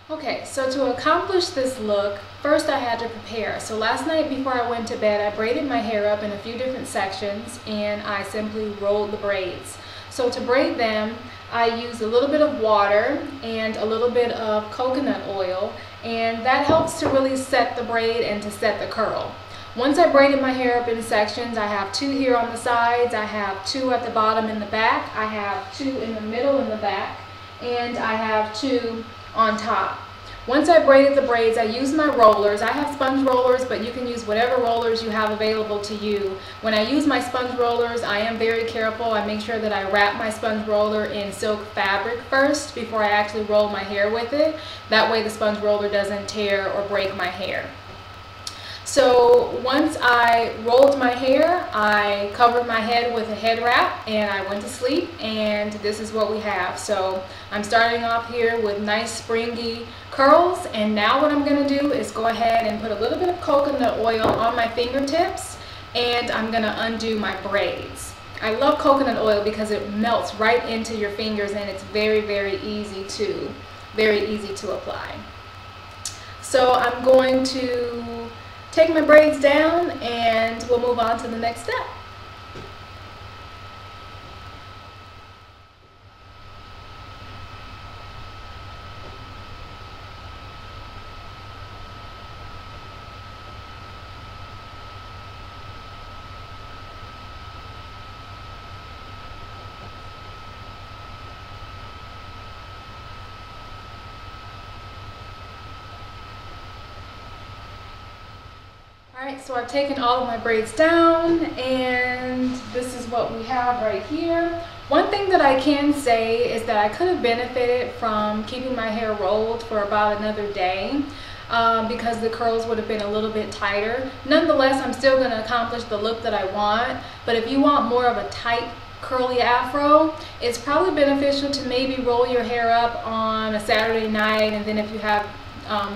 Okay, so to accomplish this look, first I had to prepare. So last night before I went to bed, I braided my hair up in a few different sections and I simply rolled the braids. So to braid them, I used a little bit of water and a little bit of coconut oil, and that helps to really set the braid and to set the curl. Once I braided my hair up in sections, I have 2 here on the sides, I have 2 at the bottom in the back, I have 2 in the middle in the back, and I have 2 on top. Once I braided the braids, I used my rollers. I have sponge rollers, but you can use whatever rollers you have available to you. When I use my sponge rollers, I am very careful. I make sure that I wrap my sponge roller in silk fabric first before I actually roll my hair with it. That way the sponge roller doesn't tear or break my hair. So once I rolled my hair, I covered my head with a head wrap and I went to sleep, and this is what we have. So I'm starting off here with nice springy curls, and now what I'm going to do is go ahead and put a little bit of coconut oil on my fingertips, and I'm going to undo my braids. I love coconut oil because it melts right into your fingers and it's very easy to apply. So I'm going to take my braids down and we'll move on to the next step. Alright, so I've taken all of my braids down and this is what we have right here. One thing that I can say is that I could have benefited from keeping my hair rolled for about another day because the curls would have been a little bit tighter. Nonetheless, I'm still going to accomplish the look that I want, but if you want more of a tight curly afro, it's probably beneficial to maybe roll your hair up on a Saturday night, and then if you have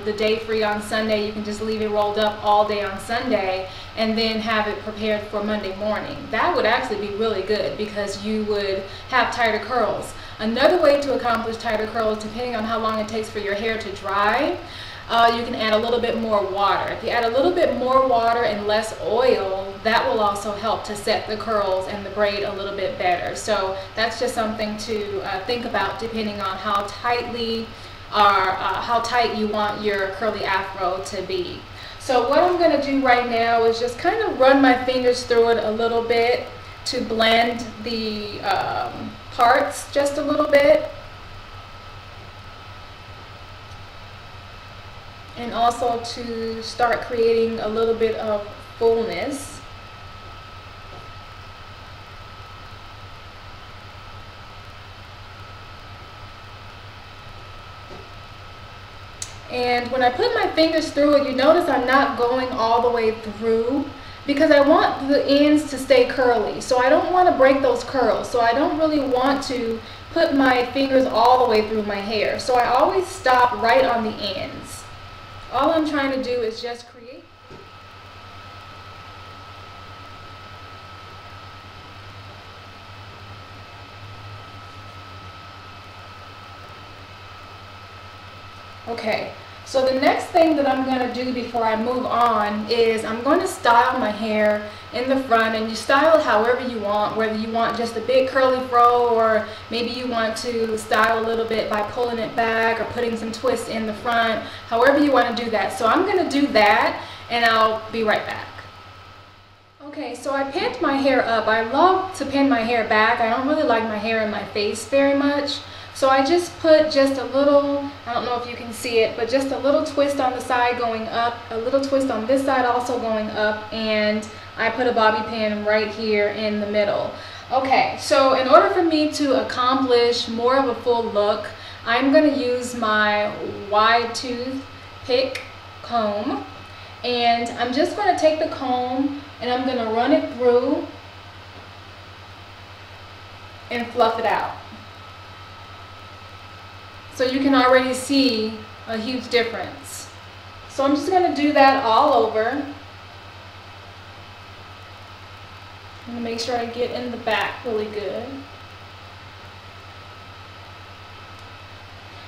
the day free on Sunday, you can just leave it rolled up all day on Sunday and then have it prepared for Monday morning. That would actually be really good because you would have tighter curls. Another way to accomplish tighter curls, depending on how long it takes for your hair to dry, you can add a little bit more water. If you add a little bit more water and less oil, that will also help to set the curls and the braid a little bit better. So that's just something to think about depending on how tight you want your curly afro to be. So what I'm going to do right now is just kind of run my fingers through it a little bit to blend the parts just a little bit, and also to start creating a little bit of fullness. And when I put my fingers through it, you notice I'm not going all the way through because I want the ends to stay curly. So I don't want to break those curls. So I don't really want to put my fingers all the way through my hair. So I always stop right on the ends. All I'm trying to do is just create. Okay, so the next thing that I'm going to do before I move on is I'm going to style my hair in the front, and you style it however you want, whether you want just a big curly fro or maybe you want to style a little bit by pulling it back or putting some twists in the front, however you want to do that. So I'm going to do that and I'll be right back. Okay, so I pinned my hair up. I love to pin my hair back. I don't really like my hair in my face very much. So I just put just a little, I don't know if you can see it, but just a little twist on the side going up, a little twist on this side also going up, and I put a bobby pin right here in the middle. Okay, so in order for me to accomplish more of a full look, I'm going to use my wide tooth pick comb, and I'm just going to take the comb and I'm going to run it through and fluff it out. So you can already see a huge difference. So I'm just going to do that all over. I'm going to make sure I get in the back really good.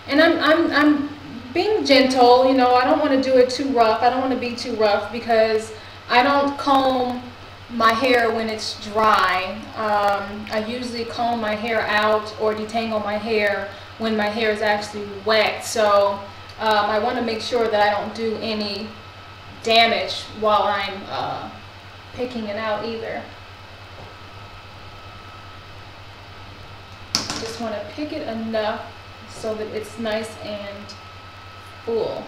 And I'm being gentle, you know, I don't want to do it too rough. I don't want to be too rough because I don't comb my hair when it's dry. I usually comb my hair out or detangle my hair when my hair is actually wet. So I want to make sure that I don't do any damage while I'm picking it out either. I just want to pick it enough so that it's nice and full.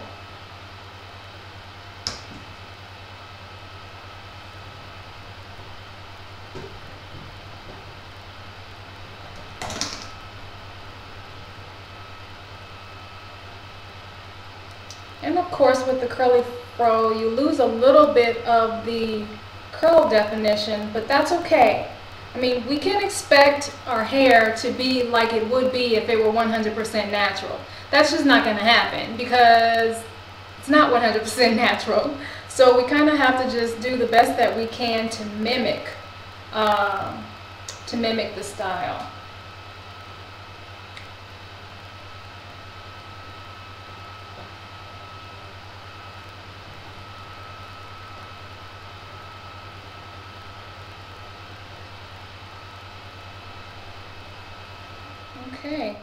And of course with the curly fro you lose a little bit of the curl definition, but that's okay. I mean, we can expect our hair to be like it would be if it were 100% natural. That's just not going to happen because it's not 100% natural. So we kind of have to just do the best that we can to mimic the style. Okay,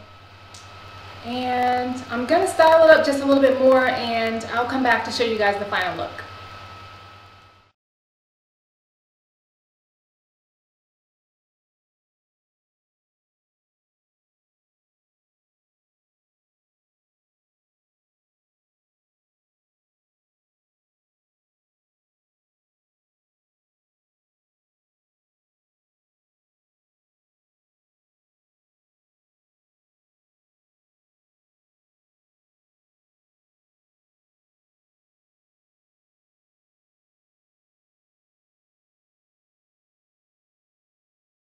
and I'm going to style it up just a little bit more and I'll come back to show you guys the final look.